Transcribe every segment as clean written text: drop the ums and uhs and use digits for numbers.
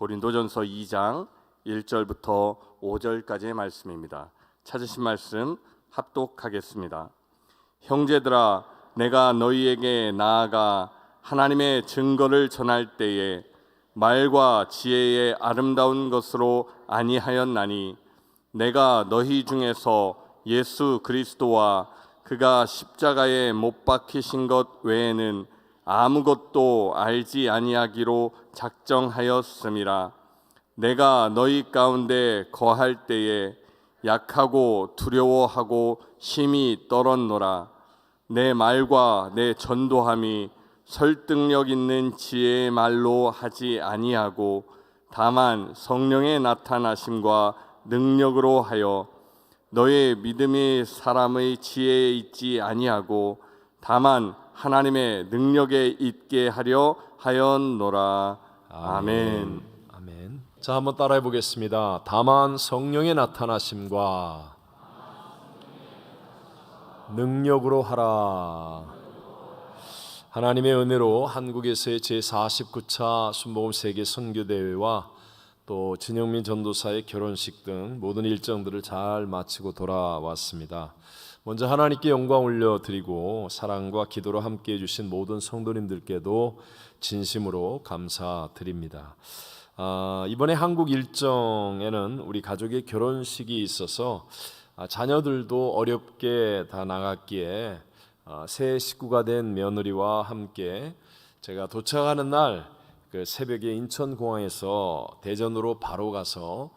고린도전서 2장 1절부터 5절까지의 말씀입니다. 찾으신 말씀 합독하겠습니다. 형제들아, 내가 너희에게 나아가 하나님의 증거를 전할 때에 말과 지혜의 아름다운 것으로 아니하였나니 내가 너희 중에서 예수 그리스도와 그가 십자가에 못 박히신 것 외에는 아무것도 알지 아니하기로 작정하였음이라. 내가 너희 가운데 거할 때에 약하고 두려워하고 심히 떨었노라. 내 말과 내 전도함이 설득력 있는 지혜의 말로 하지 아니하고 다만 성령의 나타나심과 능력으로 하여 너의 믿음이 사람의 지혜에 있지 아니하고 다만 하나님의 능력에 있게 하려 하였노라. 아멘. 아멘. 자, 한번 따라해 보겠습니다. 다만 성령의 나타나심과 능력으로 하라. 하나님의 은혜로 한국에서의 제49차 순복음 세계 선교대회와 또 진영민 전도사의 결혼식 등 모든 일정들을 잘 마치고 돌아왔습니다. 먼저 하나님께 영광 올려드리고 사랑과 기도로 함께해 주신 모든 성도님들께도 진심으로 감사드립니다. 이번에 한국 일정에는 우리 가족의 결혼식이 있어서 자녀들도 어렵게 다 나갔기에 새 식구가 된 며느리와 함께 제가 도착하는 날 그 새벽에 인천공항에서 대전으로 바로 가서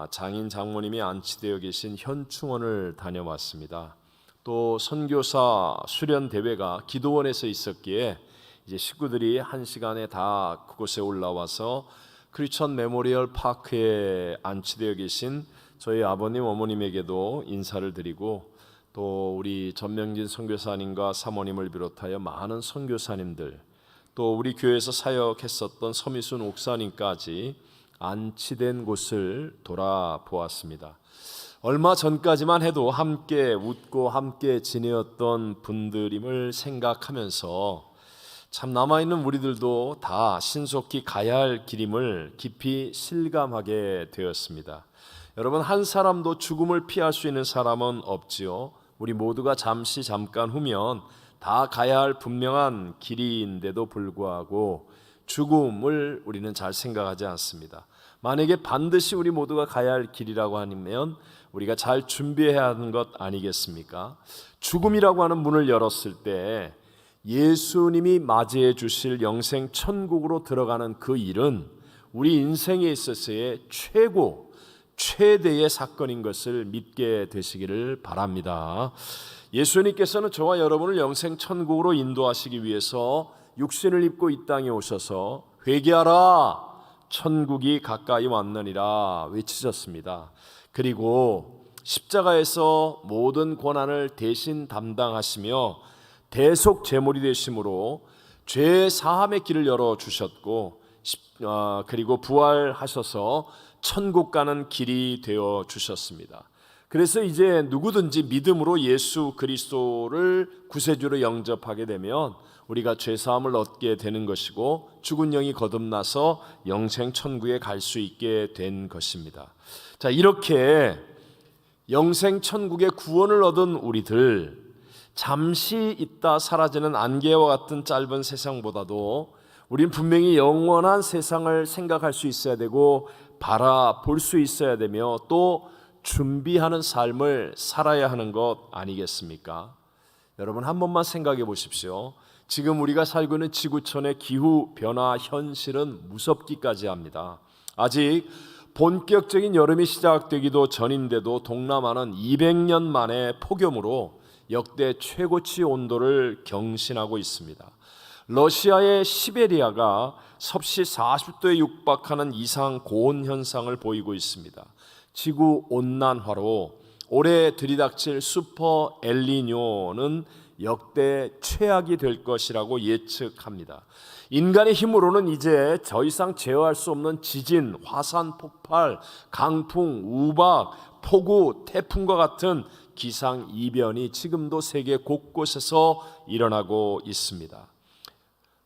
장인 장모님이 안치되어 계신 현충원을 다녀왔습니다. 또 선교사 수련 대회가 기도원에서 있었기에 이제 식구들이 한 시간에 다 그곳에 올라와서 크리스천 메모리얼 파크에 안치되어 계신 저희 아버님 어머님에게도 인사를 드리고 또 우리 전명진 선교사님과 사모님을 비롯하여 많은 선교사님들 또 우리 교회에서 사역했었던 서미순 옥사님까지 안치된 곳을 돌아보았습니다. 얼마 전까지만 해도 함께 웃고 함께 지내었던 분들임을 생각하면서 참 남아있는 우리들도 다 신속히 가야 할 길임을 깊이 실감하게 되었습니다. 여러분, 한 사람도 죽음을 피할 수 있는 사람은 없지요. 우리 모두가 잠깐 후면 다 가야 할 분명한 길인데도 불구하고 죽음을 우리는 잘 생각하지 않습니다. 만약에 반드시 우리 모두가 가야 할 길이라고 하면 우리가 잘 준비해야 하는 것 아니겠습니까? 죽음이라고 하는 문을 열었을 때 예수님이 맞이해 주실 영생 천국으로 들어가는 그 일은 우리 인생에 있어서의 최대의 사건인 것을 믿게 되시기를 바랍니다. 예수님께서는 저와 여러분을 영생 천국으로 인도하시기 위해서 육신을 입고 이 땅에 오셔서 회개하라, 천국이 가까이 왔느니라 외치셨습니다. 그리고 십자가에서 모든 고난을 대신 담당하시며 대속 제물이 되심으로 죄 사함의 길을 열어주셨고 그리고 부활하셔서 천국 가는 길이 되어 주셨습니다. 그래서 이제 누구든지 믿음으로 예수 그리스도를 구세주로 영접하게 되면 우리가 죄사함을 얻게 되는 것이고 죽은 영이 거듭나서 영생 천국에 갈 수 있게 된 것입니다. 자, 이렇게 영생 천국의 구원을 얻은 우리들, 잠시 있다 사라지는 안개와 같은 짧은 세상보다도 우린 분명히 영원한 세상을 생각할 수 있어야 되고 바라볼 수 있어야 되며 또 준비하는 삶을 살아야 하는 것 아니겠습니까? 여러분, 한 번만 생각해 보십시오. 지금 우리가 살고 있는 지구촌의 기후 변화 현실은 무섭기까지 합니다. 아직 본격적인 여름이 시작되기도 전인데도 동남아는 200년 만에 폭염으로 역대 최고치 온도를 경신하고 있습니다. 러시아의 시베리아가 섭씨 40도에 육박하는 이상 고온 현상을 보이고 있습니다. 지구 온난화로 올해 들이닥칠 슈퍼 엘니뇨는 역대 최악이 될 것이라고 예측합니다. 인간의 힘으로는 이제 더 이상 제어할 수 없는 지진, 화산 폭발, 강풍, 우박, 폭우, 태풍과 같은 기상 이변이 지금도 세계 곳곳에서 일어나고 있습니다.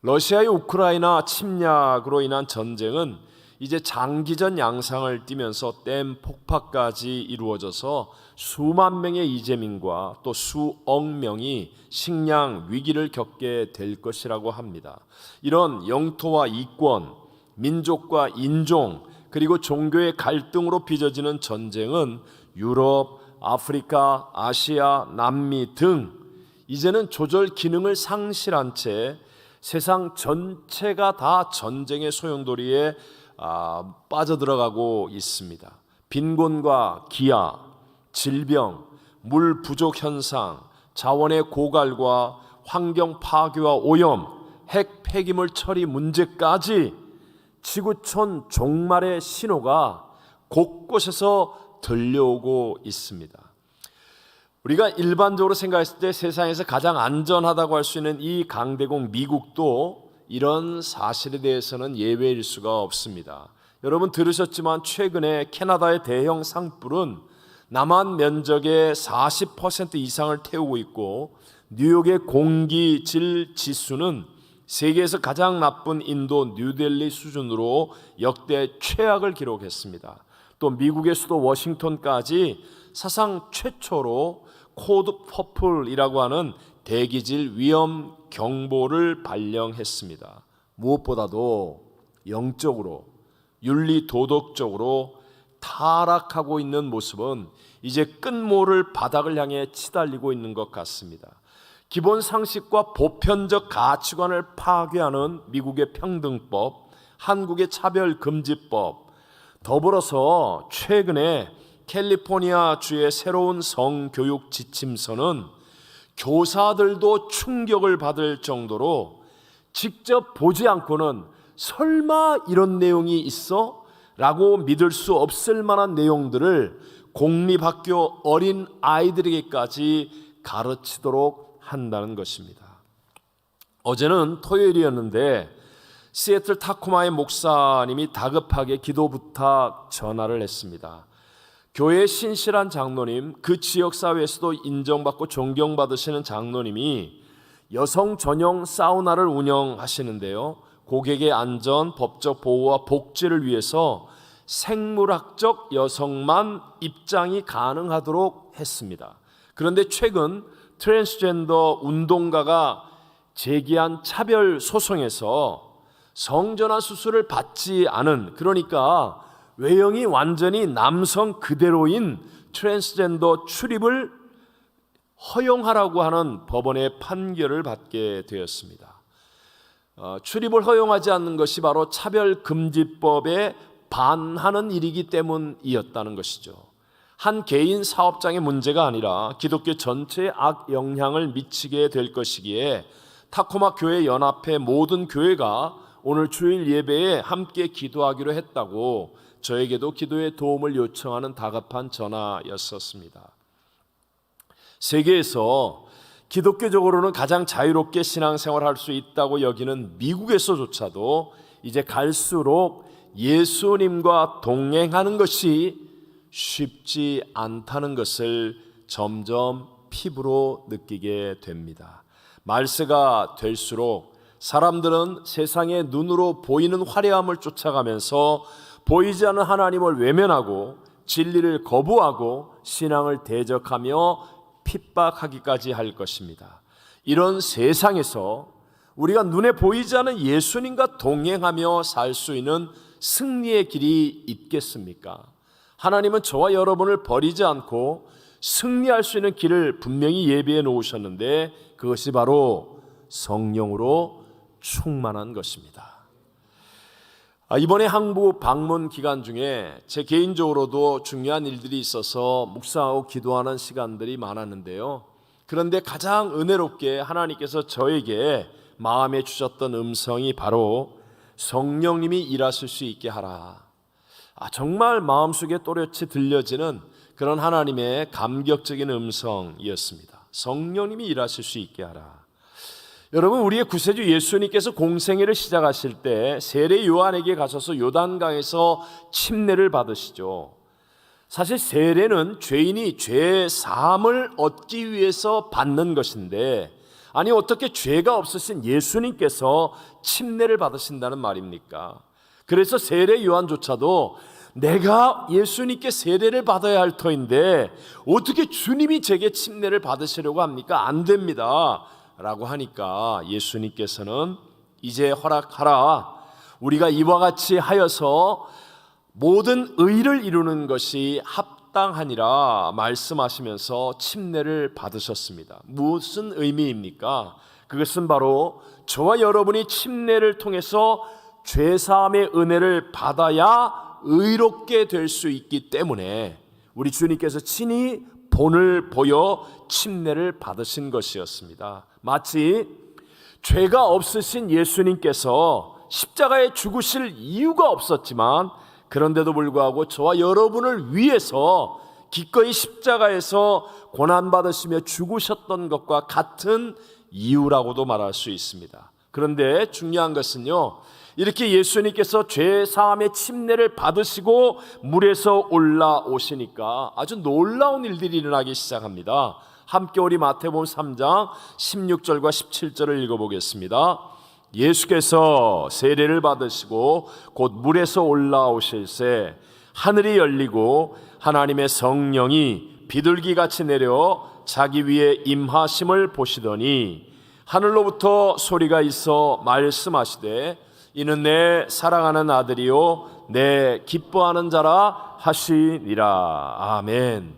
러시아의 우크라이나 침략으로 인한 전쟁은 이제 장기전 양상을 띠면서 댐 폭파까지 이루어져서 수만 명의 이재민과 또 수억 명이 식량 위기를 겪게 될 것이라고 합니다. 이런 영토와 이권, 민족과 인종, 그리고 종교의 갈등으로 빚어지는 전쟁은 유럽, 아프리카, 아시아, 남미 등 이제는 조절 기능을 상실한 채 세상 전체가 다 전쟁의 소용돌이에 빠져들어가고 있습니다. 빈곤과 기아, 질병, 물 부족 현상, 자원의 고갈과 환경 파괴와 오염, 핵 폐기물 처리 문제까지 지구촌 종말의 신호가 곳곳에서 들려오고 있습니다. 우리가 일반적으로 생각했을 때 세상에서 가장 안전하다고 할 수 있는 이 강대국 미국도 이런 사실에 대해서는 예외일 수가 없습니다. 여러분 들으셨지만 최근에 캐나다의 대형 산불은 남한 면적의 40% 이상을 태우고 있고 뉴욕의 공기질 지수는 세계에서 가장 나쁜 인도 뉴델리 수준으로 역대 최악을 기록했습니다. 또 미국의 수도 워싱턴까지 사상 최초로 코드 퍼플이라고 하는 대기질 위험 경보를 발령했습니다. 무엇보다도 영적으로 윤리 도덕적으로 타락하고 있는 모습은 이제 끝모를 바닥을 향해 치달리고 있는 것 같습니다. 기본 상식과 보편적 가치관을 파괴하는 미국의 평등법, 한국의 차별금지법, 더불어서 최근에 캘리포니아 주의 새로운 성교육 지침서는 교사들도 충격을 받을 정도로 직접 보지 않고는 설마 이런 내용이 있어? 라고 믿을 수 없을 만한 내용들을 공립학교 어린 아이들에게까지 가르치도록 한다는 것입니다. 어제는 토요일이었는데 시애틀 타코마의 목사님이 다급하게 기도 부탁 전화를 했습니다. 교회의 신실한 장로님, 그 지역사회에서도 인정받고 존경받으시는 장로님이 여성 전용 사우나를 운영하시는데요, 고객의 안전, 법적 보호와 복지를 위해서 생물학적 여성만 입장이 가능하도록 했습니다. 그런데 최근 트랜스젠더 운동가가 제기한 차별 소송에서 성전환 수술을 받지 않은, 그러니까 외형이 완전히 남성 그대로인 트랜스젠더 출입을 허용하라고 하는 법원의 판결을 받게 되었습니다. 출입을 허용하지 않는 것이 바로 차별금지법에 반하는 일이기 때문이었다는 것이죠. 한 개인 사업장의 문제가 아니라 기독교 전체에 악영향을 미치게 될 것이기에 타코마 교회 연합회 모든 교회가 오늘 주일 예배에 함께 기도하기로 했다고 저에게도 기도의 도움을 요청하는 다급한 전화였었습니다. 세계에서 기독교적으로는 가장 자유롭게 신앙생활할 수 있다고 여기는 미국에서조차도 이제 갈수록 예수님과 동행하는 것이 쉽지 않다는 것을 점점 피부로 느끼게 됩니다. 말세가 될수록 사람들은 세상의 눈으로 보이는 화려함을 쫓아가면서 보이지 않는 하나님을 외면하고 진리를 거부하고 신앙을 대적하며 핍박하기까지 할 것입니다. 이런 세상에서 우리가 눈에 보이지 않는 예수님과 동행하며 살 수 있는 승리의 길이 있겠습니까? 하나님은 저와 여러분을 버리지 않고 승리할 수 있는 길을 분명히 예비해 놓으셨는데 그것이 바로 성령으로 충만한 것입니다. 이번에 한국 방문 기간 중에 제 개인적으로도 중요한 일들이 있어서 묵상하고 기도하는 시간들이 많았는데요. 그런데 가장 은혜롭게 하나님께서 저에게 마음에 주셨던 음성이 바로 성령님이 일하실 수 있게 하라. 정말 마음속에 또렷이 들려지는 그런 하나님의 감격적인 음성이었습니다. 성령님이 일하실 수 있게 하라. 여러분, 우리의 구세주 예수님께서 공생애를 시작하실 때 세례 요한에게 가셔서 요단강에서 침례를 받으시죠. 사실 세례는 죄인이 죄 사함을 얻기 위해서 받는 것인데, 아니 어떻게 죄가 없으신 예수님께서 침례를 받으신다는 말입니까? 그래서 세례 요한조차도 내가 예수님께 세례를 받아야 할 터인데 어떻게 주님이 제게 침례를 받으시려고 합니까? 안 됩니다 라고 하니까 예수님께서는 이제 허락하라. 우리가 이와 같이 하여서 모든 의를 이루는 것이 합당하니라 말씀하시면서 침례를 받으셨습니다. 무슨 의미입니까? 그것은 바로 저와 여러분이 침례를 통해서 죄사함의 은혜를 받아야 의롭게 될 수 있기 때문에 우리 주님께서 친히 본을 보여 침례를 받으신 것이었습니다. 마치 죄가 없으신 예수님께서 십자가에 죽으실 이유가 없었지만 그런데도 불구하고 저와 여러분을 위해서 기꺼이 십자가에서 고난받으시며 죽으셨던 것과 같은 이유라고도 말할 수 있습니다. 그런데 중요한 것은요, 이렇게 예수님께서 죄 사함의 침례를 받으시고 물에서 올라오시니까 아주 놀라운 일들이 일어나기 시작합니다. 함께 우리 마태복음 3장 16절과 17절을 읽어보겠습니다. 예수께서 세례를 받으시고 곧 물에서 올라오실새 하늘이 열리고 하나님의 성령이 비둘기같이 내려 자기 위에 임하심을 보시더니 하늘로부터 소리가 있어 말씀하시되 이는 내 사랑하는 아들이요 내 기뻐하는 자라 하시니라. 아멘.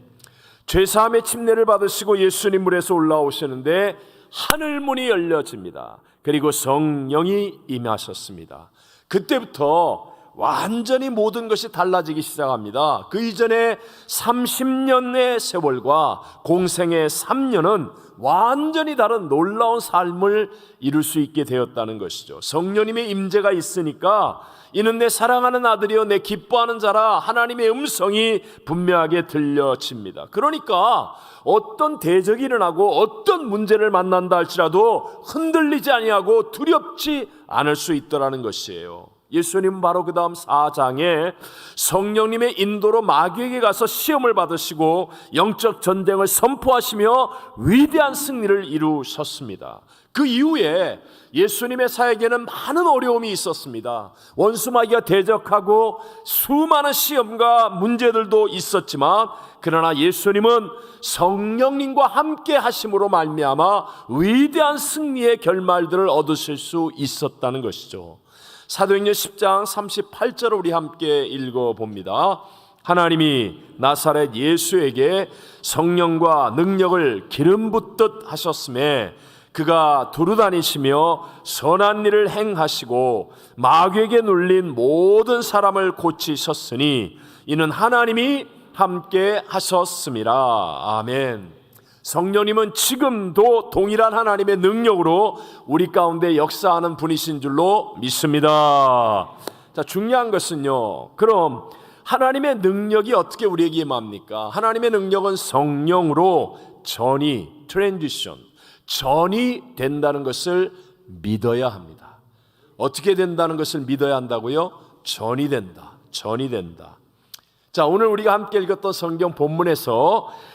죄사함의 침례를 받으시고 예수님 물에서 올라오시는데 하늘문이 열려집니다. 그리고 성령이 임하셨습니다. 그때부터 완전히 모든 것이 달라지기 시작합니다. 그 이전에 30년의 세월과 공생의 3년은 완전히 다른 놀라운 삶을 이룰 수 있게 되었다는 것이죠. 성령님의 임재가 있으니까 이는 내 사랑하는 아들이요 내 기뻐하는 자라 하나님의 음성이 분명하게 들려집니다. 그러니까 어떤 대적이 일어나고 어떤 문제를 만난다 할지라도 흔들리지 아니하고 두렵지 않을 수 있더라는 것이에요. 예수님은 바로 그 다음 4장에 성령님의 인도로 마귀에게 가서 시험을 받으시고 영적 전쟁을 선포하시며 위대한 승리를 이루셨습니다. 그 이후에 예수님의 사역에는 많은 어려움이 있었습니다. 원수 마귀가 대적하고 수많은 시험과 문제들도 있었지만 그러나 예수님은 성령님과 함께 하심으로 말미암아 위대한 승리의 결말들을 얻으실 수 있었다는 것이죠. 사도행전 10장 38절을 우리 함께 읽어봅니다. 하나님이 나사렛 예수에게 성령과 능력을 기름 붓듯 하셨음에 그가 두루다니시며 선한 일을 행하시고 마귀에게 눌린 모든 사람을 고치셨으니 이는 하나님이 함께 하셨음이라. 아멘. 성령님은 지금도 동일한 하나님의 능력으로 우리 가운데 역사하는 분이신 줄로 믿습니다. 자, 중요한 것은요, 그럼 하나님의 능력이 어떻게 우리에게 임합니까? 하나님의 능력은 성령으로 전이 된다는 것을 믿어야 합니다. 어떻게 된다는 것을 믿어야 한다고요? 전이 된다. 자, 오늘 우리가 함께 읽었던 성경 본문에서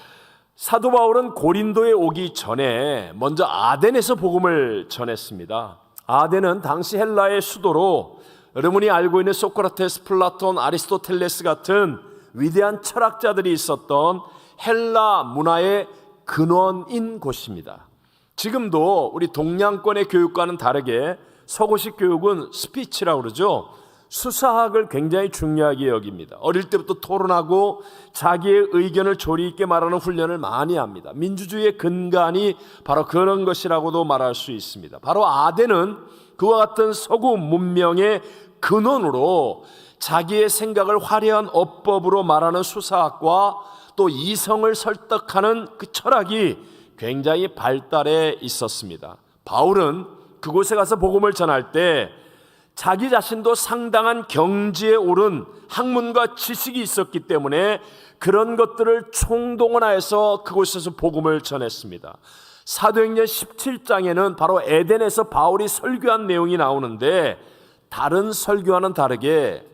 사도 바울은 고린도에 오기 전에 먼저 아덴에서 복음을 전했습니다. 아덴은 당시 헬라의 수도로 여러분이 알고 있는 소크라테스, 플라톤, 아리스토텔레스 같은 위대한 철학자들이 있었던 헬라 문화의 근원인 곳입니다. 지금도 우리 동양권의 교육과는 다르게 서구식 교육은 스피치라고 그러죠. 수사학을 굉장히 중요하게 여깁니다. 어릴 때부터 토론하고 자기의 의견을 조리 있게 말하는 훈련을 많이 합니다. 민주주의의 근간이 바로 그런 것이라고도 말할 수 있습니다. 바로 아덴은 그와 같은 서구 문명의 근원으로 자기의 생각을 화려한 어법으로 말하는 수사학과 또 이성을 설득하는 그 철학이 굉장히 발달해 있었습니다. 바울은 그곳에 가서 복음을 전할 때 자기 자신도 상당한 경지에 오른 학문과 지식이 있었기 때문에 그런 것들을 총동원하여서 그곳에서 복음을 전했습니다. 사도행전 17장에는 바로 에덴에서 바울이 설교한 내용이 나오는데 다른 설교와는 다르게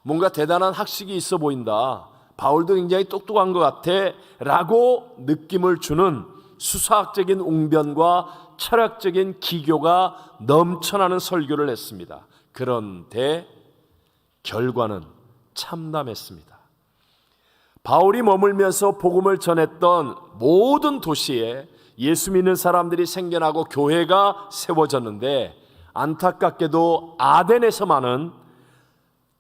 뭔가 대단한 학식이 있어 보인다. 바울도 굉장히 똑똑한 것 같아 라고 느낌을 주는 수사학적인 웅변과 철학적인 기교가 넘쳐나는 설교를 했습니다. 그런데 결과는 참담했습니다. 바울이 머물면서 복음을 전했던 모든 도시에 예수 믿는 사람들이 생겨나고 교회가 세워졌는데, 안타깝게도 아덴에서만은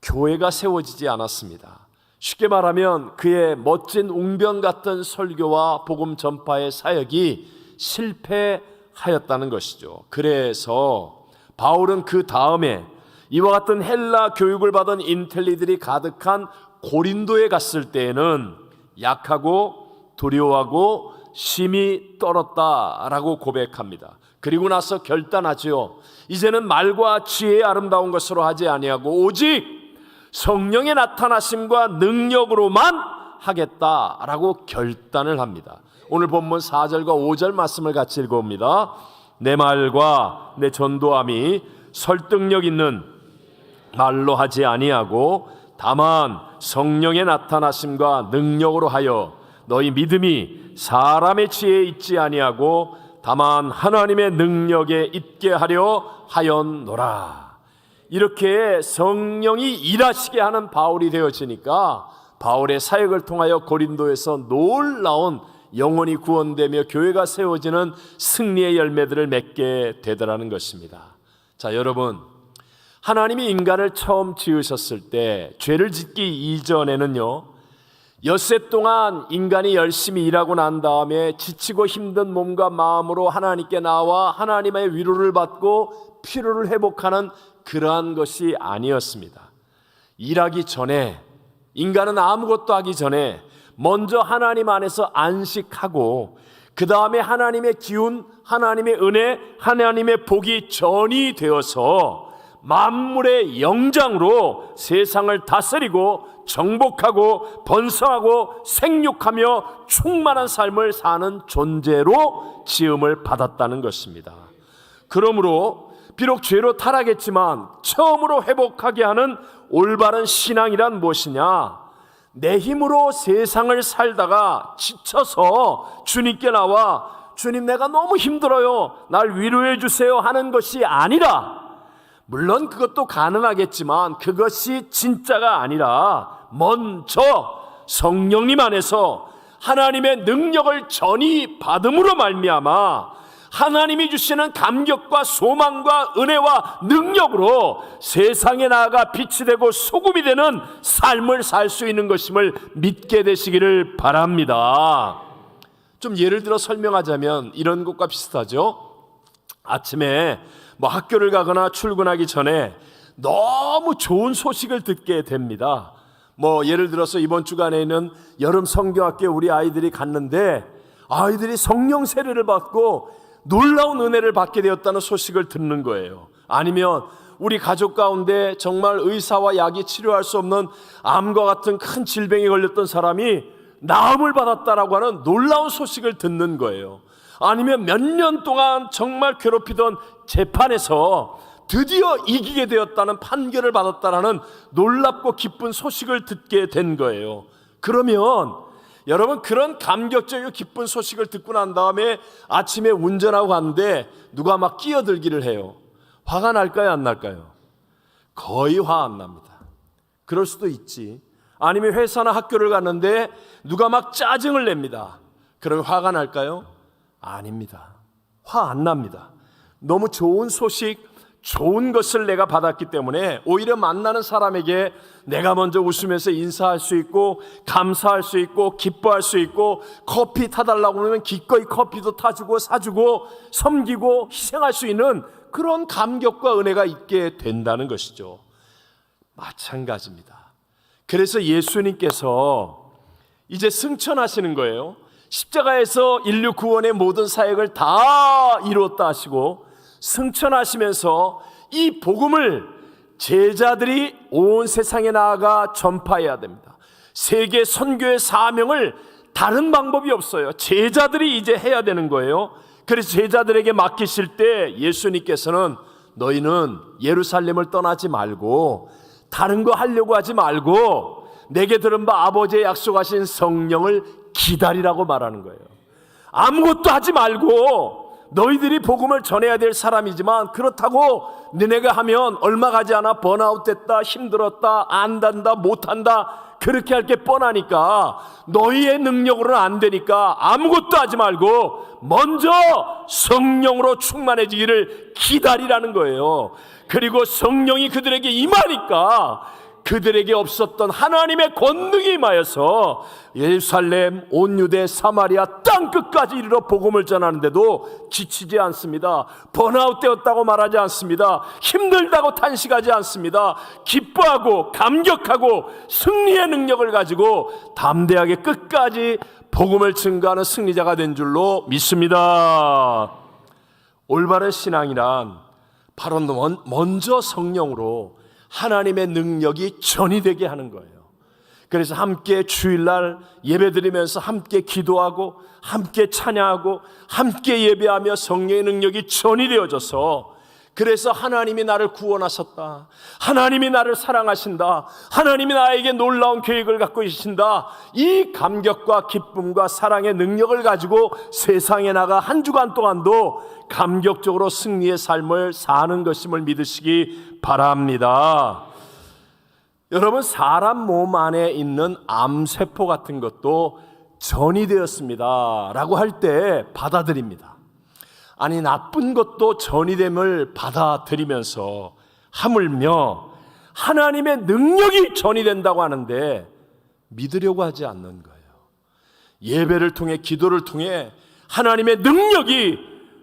교회가 세워지지 않았습니다. 쉽게 말하면 그의 멋진 웅변 같은 설교와 복음 전파의 사역이 실패하였다는 것이죠. 그래서 바울은 그 다음에 이와 같은 헬라 교육을 받은 인텔리들이 가득한 고린도에 갔을 때에는 약하고 두려워하고 심히 떨었다라고 고백합니다. 그리고 나서 결단하지요. 이제는 말과 지혜의 아름다운 것으로 하지 아니하고 오직 성령의 나타나심과 능력으로만 하겠다라고 결단을 합니다. 오늘 본문 4절과 5절 말씀을 같이 읽어봅니다. 내 말과 내 전도함이 설득력 있는 말로 하지 아니하고 다만 성령의 나타나심과 능력으로 하여 너희 믿음이 사람의 지혜에 있지 아니하고 다만 하나님의 능력에 있게 하려 하였노라. 이렇게 성령이 일하시게 하는 바울이 되어지니까 바울의 사역을 통하여 고린도에서 놀라운 영혼이 구원되며 교회가 세워지는 승리의 열매들을 맺게 되더라는 것입니다. 자, 여러분, 하나님이 인간을 처음 지으셨을 때 죄를 짓기 이전에는요, 엿새 동안 인간이 열심히 일하고 난 다음에 지치고 힘든 몸과 마음으로 하나님께 나와 하나님의 위로를 받고 피로를 회복하는 그러한 것이 아니었습니다. 일하기 전에, 인간은 아무것도 하기 전에 먼저 하나님 안에서 안식하고 그 다음에 하나님의 기운, 하나님의 은혜, 하나님의 복이 전이 되어서 만물의 영장으로 세상을 다스리고 정복하고 번성하고 생육하며 충만한 삶을 사는 존재로 지음을 받았다는 것입니다. 그러므로 비록 죄로 타락했지만 처음으로 회복하게 하는 올바른 신앙이란 무엇이냐? 내 힘으로 세상을 살다가 지쳐서 주님께 나와 주님 내가 너무 힘들어요, 날 위로해 주세요 하는 것이 아니라, 물론 그것도 가능하겠지만 그것이 진짜가 아니라 먼저 성령님 안에서 하나님의 능력을 전이 받음으로 말미암아 하나님이 주시는 감격과 소망과 은혜와 능력으로 세상에 나아가 빛이 되고 소금이 되는 삶을 살 수 있는 것임을 믿게 되시기를 바랍니다. 좀 예를 들어 설명하자면 이런 것과 비슷하죠. 아침에 학교를 가거나 출근하기 전에 너무 좋은 소식을 듣게 됩니다. 예를 들어서 이번 주간에 있는 여름 성경학교에 우리 아이들이 갔는데 아이들이 성령 세례를 받고 놀라운 은혜를 받게 되었다는 소식을 듣는 거예요. 아니면 우리 가족 가운데 정말 의사와 약이 치료할 수 없는 암과 같은 큰 질병에 걸렸던 사람이 나음을 받았다라고 하는 놀라운 소식을 듣는 거예요. 아니면 몇 년 동안 정말 괴롭히던 재판에서 드디어 이기게 되었다는 판결을 받았다라는 놀랍고 기쁜 소식을 듣게 된 거예요. 그러면 여러분, 그런 감격적이고 기쁜 소식을 듣고 난 다음에 아침에 운전하고 가는데 누가 막 끼어들기를 해요. 화가 날까요, 안 날까요? 거의 화 안 납니다. 그럴 수도 있지. 아니면 회사나 학교를 갔는데 누가 막 짜증을 냅니다. 그러면 화가 날까요? 아닙니다. 화 안 납니다. 너무 좋은 소식, 좋은 것을 내가 받았기 때문에 오히려 만나는 사람에게 내가 먼저 웃으면서 인사할 수 있고 감사할 수 있고 기뻐할 수 있고 커피 타달라고 하면 기꺼이 커피도 타주고 사주고 섬기고 희생할 수 있는 그런 감격과 은혜가 있게 된다는 것이죠. 마찬가지입니다. 그래서 예수님께서 이제 승천하시는 거예요. 십자가에서 인류 구원의 모든 사역을 다 이루었다 하시고 승천하시면서 이 복음을 제자들이 온 세상에 나아가 전파해야 됩니다. 세계 선교의 사명을 다른 방법이 없어요. 제자들이 이제 해야 되는 거예요. 그래서 제자들에게 맡기실 때 예수님께서는 너희는 예루살렘을 떠나지 말고 다른 거 하려고 하지 말고 내게 들은 바 아버지의 약속하신 성령을 기다리라고 말하는 거예요. 아무것도 하지 말고 너희들이 복음을 전해야 될 사람이지만 그렇다고 너네가 하면 얼마 가지 않아 번아웃 됐다, 힘들었다, 안 단다, 못한다 그렇게 할 게 뻔하니까 너희의 능력으로는 안 되니까 아무것도 하지 말고 먼저 성령으로 충만해지기를 기다리라는 거예요. 그리고 성령이 그들에게 임하니까 그들에게 없었던 하나님의 권능이 임하여서 예루살렘, 온 유대, 사마리아 땅끝까지 이르러 복음을 전하는데도 지치지 않습니다. 번아웃 되었다고 말하지 않습니다. 힘들다고 탄식하지 않습니다. 기뻐하고 감격하고 승리의 능력을 가지고 담대하게 끝까지 복음을 증거하는 승리자가 된 줄로 믿습니다. 올바른 신앙이란 바로 먼저 성령으로 하나님의 능력이 전이되게 하는 거예요. 그래서 함께 주일날 예배드리면서 함께 기도하고 함께 찬양하고 함께 예배하며 성령의 능력이 전이되어져서 그래서 하나님이 나를 구원하셨다, 하나님이 나를 사랑하신다, 하나님이 나에게 놀라운 계획을 갖고 계신다, 이 감격과 기쁨과 사랑의 능력을 가지고 세상에 나가 한 주간 동안도 감격적으로 승리의 삶을 사는 것임을 믿으시기 바랍니다. 여러분, 사람 몸 안에 있는 암세포 같은 것도 전이되었습니다 라고 할 때 받아들입니다. 아니, 나쁜 것도 전이됨을 받아들이면서 하물며 하나님의 능력이 전이된다고 하는데 믿으려고 하지 않는 거예요. 예배를 통해, 기도를 통해 하나님의 능력이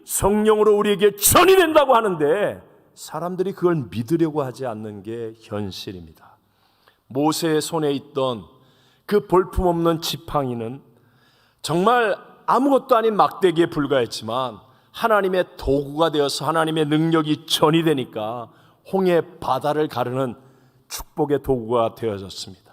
성령으로 우리에게 전이된다고 하는데 사람들이 그걸 믿으려고 하지 않는 게 현실입니다. 모세의 손에 있던 그 볼품없는 지팡이는 정말 아무것도 아닌 막대기에 불과했지만 하나님의 도구가 되어서 하나님의 능력이 전이되니까 홍해 바다를 가르는 축복의 도구가 되어졌습니다.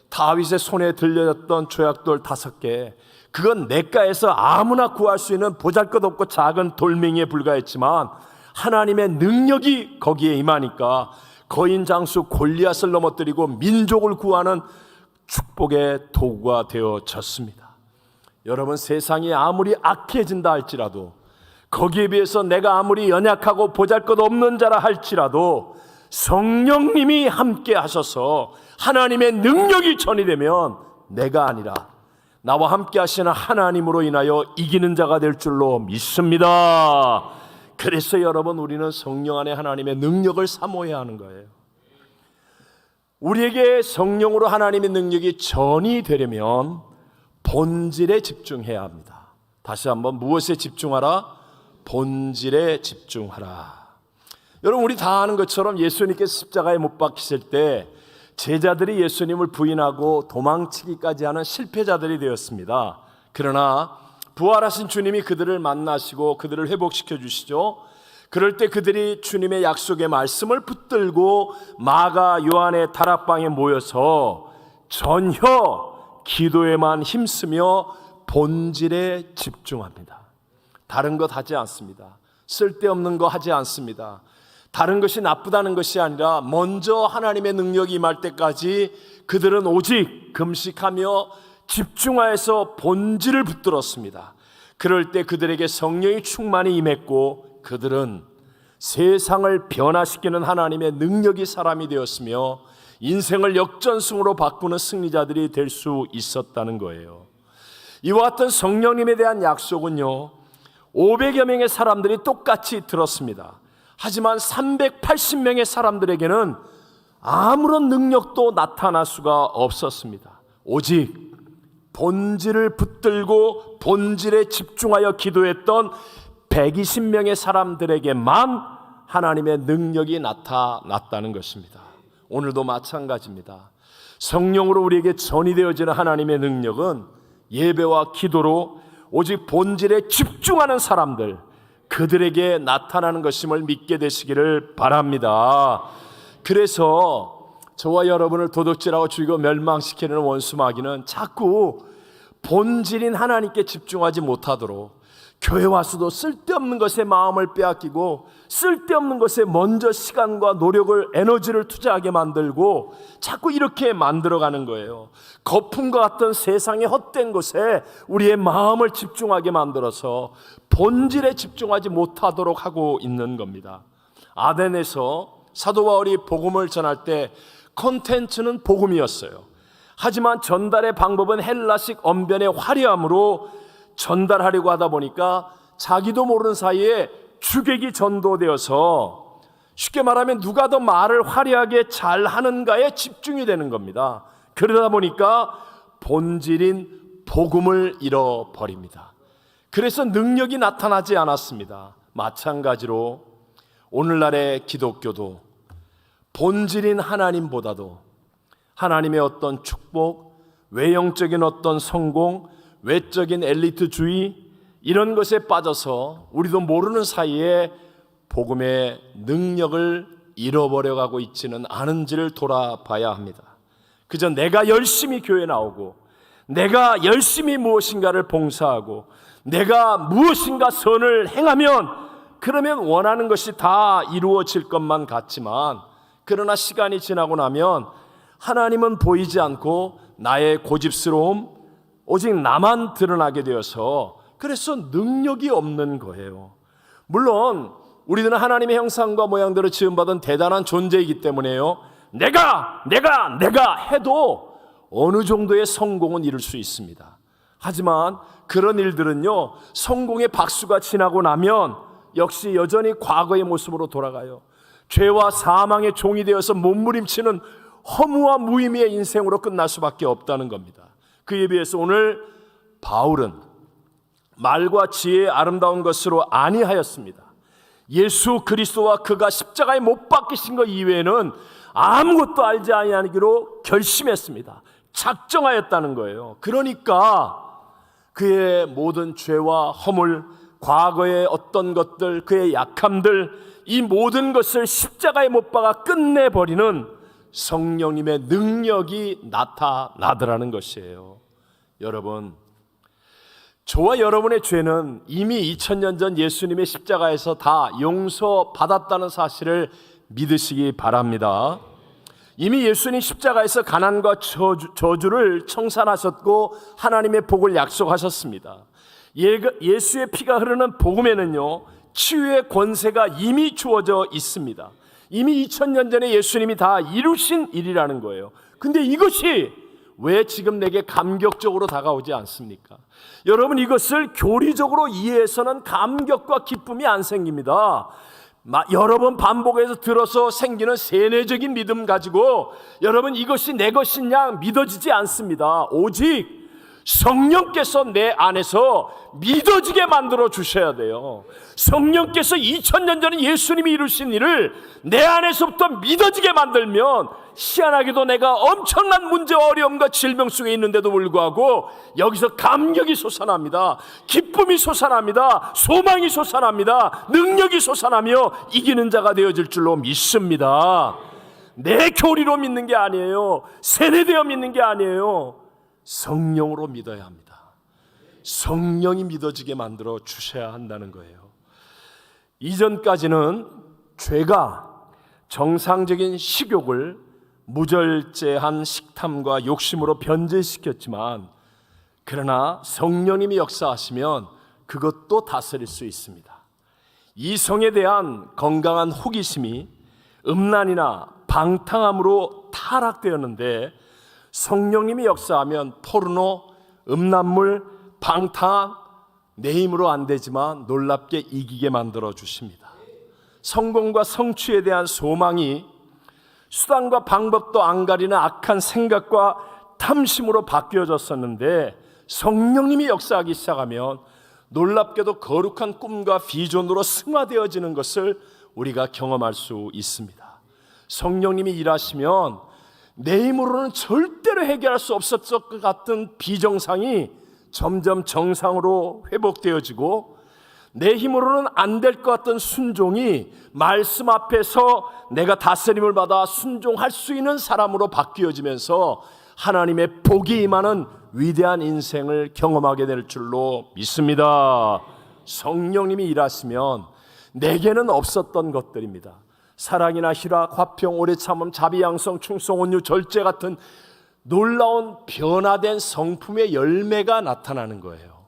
다윗의 손에 들려졌던 조약돌 5개, 그건 냇가에서 아무나 구할 수 있는 보잘것없고 작은 돌멩이에 불과했지만 하나님의 능력이 거기에 임하니까 거인 장수 골리앗을 넘어뜨리고 민족을 구하는 축복의 도구가 되어졌습니다. 여러분, 세상이 아무리 악해진다 할지라도, 거기에 비해서 내가 아무리 연약하고 보잘것없는 자라 할지라도 성령님이 함께 하셔서 하나님의 능력이 전이되면 내가 아니라 나와 함께 하시는 하나님으로 인하여 이기는 자가 될 줄로 믿습니다. 그래서 여러분, 우리는 성령 안에 하나님의 능력을 사모해야 하는 거예요. 우리에게 성령으로 하나님의 능력이 전이되려면 본질에 집중해야 합니다. 다시 한번, 무엇에 집중하라? 본질에 집중하라. 여러분, 우리 다 아는 것처럼 예수님께서 십자가에 못 박히실 때 제자들이 예수님을 부인하고 도망치기까지 하는 실패자들이 되었습니다. 그러나 부활하신 주님이 그들을 만나시고 그들을 회복시켜 주시죠. 그럴 때 그들이 주님의 약속의 말씀을 붙들고 마가 요한의 다락방에 모여서 전혀 기도에만 힘쓰며 본질에 집중합니다. 다른 것 하지 않습니다. 쓸데없는 거 하지 않습니다. 다른 것이 나쁘다는 것이 아니라 먼저 하나님의 능력이 임할 때까지 그들은 오직 금식하며 집중하여서 본질을 붙들었습니다. 그럴 때 그들에게 성령이 충만히 임했고 그들은 세상을 변화시키는 하나님의 능력이 사람이 되었으며 인생을 역전승으로 바꾸는 승리자들이 될 수 있었다는 거예요. 이와 같은 성령님에 대한 약속은요, 500여 명의 사람들이 똑같이 들었습니다. 하지만 380명의 사람들에게는 아무런 능력도 나타날 수가 없었습니다. 오직 본질을 붙들고 본질에 집중하여 기도했던 120명의 사람들에게만 하나님의 능력이 나타났다는 것입니다. 오늘도 마찬가지입니다. 성령으로 우리에게 전이되어지는 하나님의 능력은 예배와 기도로 오직 본질에 집중하는 사람들, 그들에게 나타나는 것임을 믿게 되시기를 바랍니다. 그래서 저와 여러분을 도둑질하고 죽이고 멸망시키는 원수 마귀는 자꾸 본질인 하나님께 집중하지 못하도록, 교회 와서도 쓸데없는 것에 마음을 빼앗기고 쓸데없는 것에 먼저 시간과 노력을, 에너지를 투자하게 만들고 자꾸 이렇게 만들어가는 거예요. 거품과 같은 세상의 헛된 것에 우리의 마음을 집중하게 만들어서 본질에 집중하지 못하도록 하고 있는 겁니다. 아덴에서 사도 바울이 복음을 전할 때 콘텐츠는 복음이었어요. 하지만 전달의 방법은 헬라식 언변의 화려함으로 전달하려고 하다 보니까 자기도 모르는 사이에 주객이 전도되어서, 쉽게 말하면 누가 더 말을 화려하게 잘하는가에 집중이 되는 겁니다. 그러다 보니까 본질인 복음을 잃어버립니다. 그래서 능력이 나타나지 않았습니다. 마찬가지로 오늘날의 기독교도 본질인 하나님보다도 하나님의 어떤 축복, 외형적인 어떤 성공, 외적인 엘리트주의, 이런 것에 빠져서 우리도 모르는 사이에 복음의 능력을 잃어버려가고 있지는 않은지를 돌아봐야 합니다. 그저 내가 열심히 교회 나오고, 내가 열심히 무엇인가를 봉사하고, 내가 무엇인가 선을 행하면, 그러면 원하는 것이 다 이루어질 것만 같지만, 그러나 시간이 지나고 나면 하나님은 보이지 않고 나의 고집스러움, 오직 나만 드러나게 되어서, 그래서 능력이 없는 거예요. 물론 우리들은 하나님의 형상과 모양대로 지음받은 대단한 존재이기 때문에요, 내가 해도 어느 정도의 성공은 이룰 수 있습니다. 하지만 그런 일들은요, 성공의 박수가 지나고 나면 역시 여전히 과거의 모습으로 돌아가요. 죄와 사망의 종이 되어서 몸부림치는 허무와 무의미의 인생으로 끝날 수밖에 없다는 겁니다. 그에 비해서 오늘 바울은 말과 지혜의 아름다운 것으로 아니하였습니다. 예수 그리스도와 그가 십자가에 못 박히신 것 이외에는 아무것도 알지 아니하기로 결심했습니다. 작정하였다는 거예요. 그러니까 그의 모든 죄와 허물, 과거의 어떤 것들, 그의 약함들, 이 모든 것을 십자가에 못 박아 끝내버리는 성령님의 능력이 나타나더라는 것이에요. 여러분, 저와 여러분의 죄는 이미 2000년 전 예수님의 십자가에서 다 용서받았다는 사실을 믿으시기 바랍니다. 이미 예수님 십자가에서 가난과 저주를 청산하셨고 하나님의 복을 약속하셨습니다. 예수의 피가 흐르는 복음에는요, 치유의 권세가 이미 주어져 있습니다. 이미 2000년 전에 예수님이 다 이루신 일이라는 거예요. 근데 이것이 왜 지금 내게 감격적으로 다가오지 않습니까? 여러분, 이것을 교리적으로 이해해서는 감격과 기쁨이 안 생깁니다. 여러 번 반복해서 들어서 생기는 세뇌적인 믿음 가지고 여러분 이것이 내 것인 양 믿어지지 않습니다. 오직 성령께서 내 안에서 믿어지게 만들어 주셔야 돼요. 성령께서 2000년 전에 예수님이 이루신 일을 내 안에서부터 믿어지게 만들면, 희한하게도 내가 엄청난 문제와 어려움과 질병 속에 있는데도 불구하고 여기서 감격이 솟아납니다. 기쁨이 솟아납니다. 소망이 솟아납니다. 능력이 솟아나며 이기는 자가 되어질 줄로 믿습니다. 내 교리로 믿는 게 아니에요. 세뇌되어 믿는 게 아니에요. 성령으로 믿어야 합니다. 성령이 믿어지게 만들어 주셔야 한다는 거예요. 이전까지는 죄가 정상적인 식욕을 무절제한 식탐과 욕심으로 변질시켰지만, 그러나 성령님이 역사하시면 그것도 다스릴 수 있습니다. 이성에 대한 건강한 호기심이 음란이나 방탕함으로 타락되었는데, 성령님이 역사하면 포르노, 음란물, 방탕, 내 힘으로 안 되지만 놀랍게 이기게 만들어 주십니다. 성공과 성취에 대한 소망이 수단과 방법도 안 가리는 악한 생각과 탐심으로 바뀌어졌었는데, 성령님이 역사하기 시작하면 놀랍게도 거룩한 꿈과 비전으로 승화되어지는 것을 우리가 경험할 수 있습니다. 성령님이 일하시면 내 힘으로는 절대로 해결할 수 없었을 것 같은 비정상이 점점 정상으로 회복되어지고, 내 힘으로는 안 될 것 같던 순종이 말씀 앞에서 내가 다스림을 받아 순종할 수 있는 사람으로 바뀌어지면서 하나님의 복이 임하는 위대한 인생을 경험하게 될 줄로 믿습니다. 성령님이 일하시면 내게는 없었던 것들입니다. 사랑이나 희락, 화평, 오래 참음, 자비, 양성, 충성, 온유, 절제 같은 놀라운 변화된 성품의 열매가 나타나는 거예요.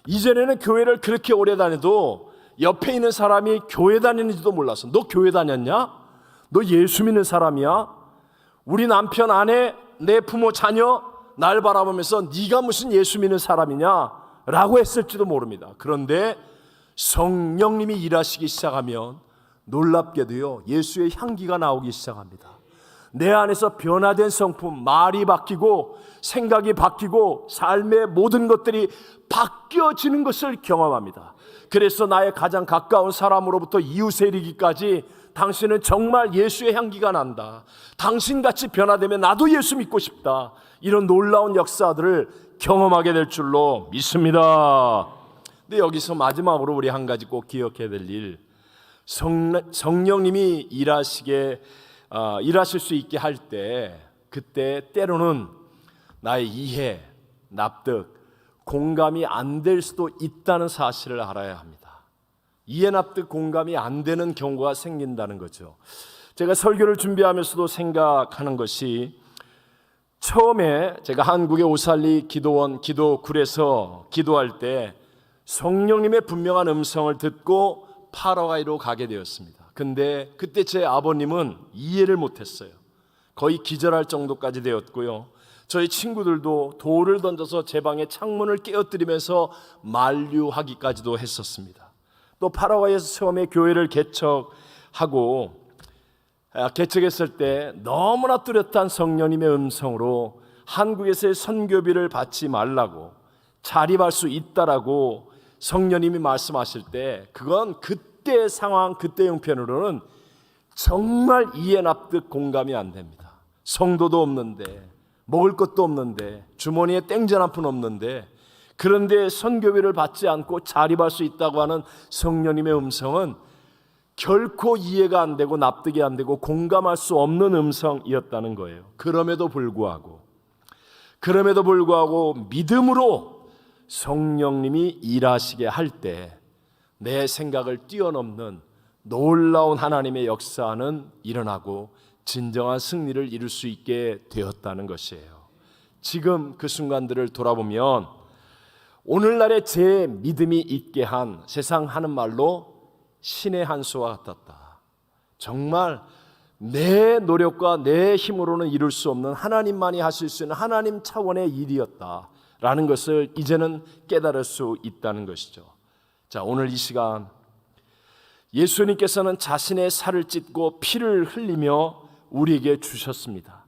이전에는 교회를 그렇게 오래 다녀도 옆에 있는 사람이 교회 다니는지도 몰랐어. 너 교회 다녔냐? 너 예수 믿는 사람이야? 우리 남편, 아내, 내 부모, 자녀 날 바라보면서 네가 무슨 예수 믿는 사람이냐? 라고 했을지도 모릅니다. 그런데 성령님이 일하시기 시작하면 놀랍게도요, 예수의 향기가 나오기 시작합니다. 내 안에서 변화된 성품, 말이 바뀌고 생각이 바뀌고 삶의 모든 것들이 바뀌어지는 것을 경험합니다. 그래서 나의 가장 가까운 사람으로부터 이웃에 이르기까지 당신은 정말 예수의 향기가 난다. 당신같이 변화되면 나도 예수 믿고 싶다. 이런 놀라운 역사들을 경험하게 될 줄로 믿습니다. 근데 여기서 마지막으로 우리 한 가지 꼭 기억해야 될 일, 성령님이 일하실 수 있게 할 때, 그때 때로는 나의 이해, 납득, 공감이 안 될 수도 있다는 사실을 알아야 합니다. 이해, 납득, 공감이 안 되는 경우가 생긴다는 거죠. 제가 설교를 준비하면서도 생각하는 것이, 처음에 제가 한국의 오살리 기도원 기도굴에서 기도할 때 성령님의 분명한 음성을 듣고 파라과이로 가게 되었습니다. 근데 그때 제 아버님은 이해를 못했어요. 거의 기절할 정도까지 되었고요. 저희 친구들도 돌을 던져서 제 방의 창문을 깨어뜨리면서 만류하기까지도 했었습니다. 또 파라과이에서 처음에 교회를 개척했을 때 너무나 뚜렷한 성령님의 음성으로 한국에서의 선교비를 받지 말라고, 자립할 수 있다라고 성령님이 말씀하실 때, 그건 그때의 상황, 그때 형편으로는 정말 이해, 납득, 공감이 안 됩니다. 성도도 없는데, 먹을 것도 없는데, 주머니에 땡전 한 푼 없는데, 그런데 선교비를 받지 않고 자립할 수 있다고 하는 성령님의 음성은 결코 이해가 안 되고 납득이 안 되고 공감할 수 없는 음성이었다는 거예요. 그럼에도 불구하고 믿음으로 성령님이 일하시게 할 때 내 생각을 뛰어넘는 놀라운 하나님의 역사는 일어나고 진정한 승리를 이룰 수 있게 되었다는 것이에요. 지금 그 순간들을 돌아보면 오늘날의 제 믿음이 있게 한, 세상 하는 말로 신의 한 수와 같았다. 정말 내 노력과 내 힘으로는 이룰 수 없는, 하나님만이 하실 수 있는 하나님 차원의 일이었다라는 것을 이제는 깨달을 수 있다는 것이죠. 자, 오늘 이 시간 예수님께서는 자신의 살을 찢고 피를 흘리며 우리에게 주셨습니다.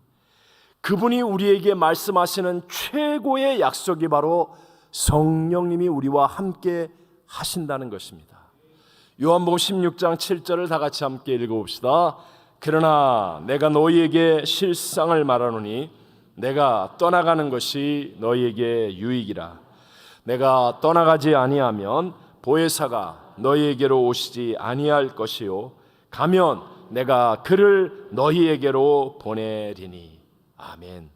그분이 우리에게 말씀하시는 최고의 약속이 바로 성령님이 우리와 함께 하신다는 것입니다. 요한복음 16장 7절을 다 같이 함께 읽어봅시다. 그러나 내가 너희에게 실상을 말하노니 내가 떠나가는 것이 너희에게 유익이라. 내가 떠나가지 아니하면 보혜사가 너희에게로 오시지 아니할 것이요 가면 내가 그를 너희에게로 보내리니. 아멘.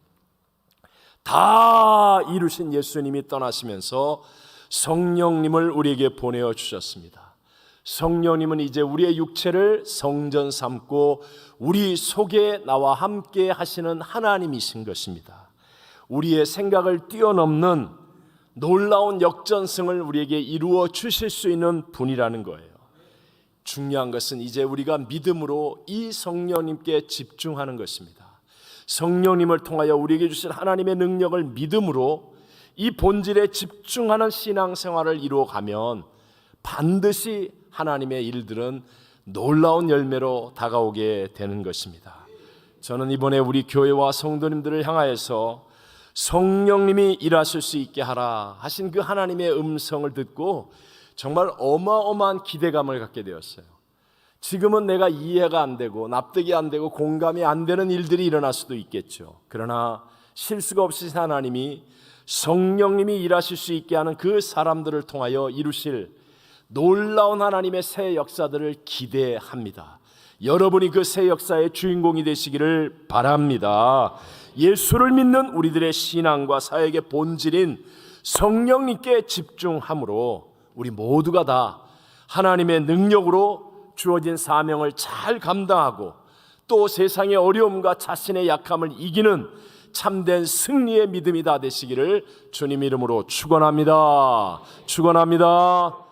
다 이루신 예수님이 떠나시면서 성령님을 우리에게 보내어 주셨습니다. 성령님은 이제 우리의 육체를 성전 삼고 우리 속에 나와 함께 하시는 하나님이신 것입니다. 우리의 생각을 뛰어넘는 놀라운 역전승을 우리에게 이루어 주실 수 있는 분이라는 거예요. 중요한 것은 이제 우리가 믿음으로 이 성령님께 집중하는 것입니다. 성령님을 통하여 우리에게 주신 하나님의 능력을 믿음으로 이 본질에 집중하는 신앙생활을 이루어가면 반드시 하나님의 일들은 놀라운 열매로 다가오게 되는 것입니다. 저는 이번에 우리 교회와 성도님들을 향하여서 성령님이 일하실 수 있게 하라 하신 그 하나님의 음성을 듣고 정말 어마어마한 기대감을 갖게 되었어요. 지금은 내가 이해가 안 되고 납득이 안 되고 공감이 안 되는 일들이 일어날 수도 있겠죠. 그러나 실수가 없으신 하나님이, 성령님이 일하실 수 있게 하는 그 사람들을 통하여 이루실 놀라운 하나님의 새 역사들을 기대합니다. 여러분이 그 새 역사의 주인공이 되시기를 바랍니다. 예수를 믿는 우리들의 신앙과 사역의 본질인 성령님께 집중함으로 우리 모두가 다 하나님의 능력으로 주어진 사명을 잘 감당하고 또 세상의 어려움과 자신의 약함을 이기는 참된 승리의 믿음이 다 되시기를 주님 이름으로 축원합니다. 축원합니다.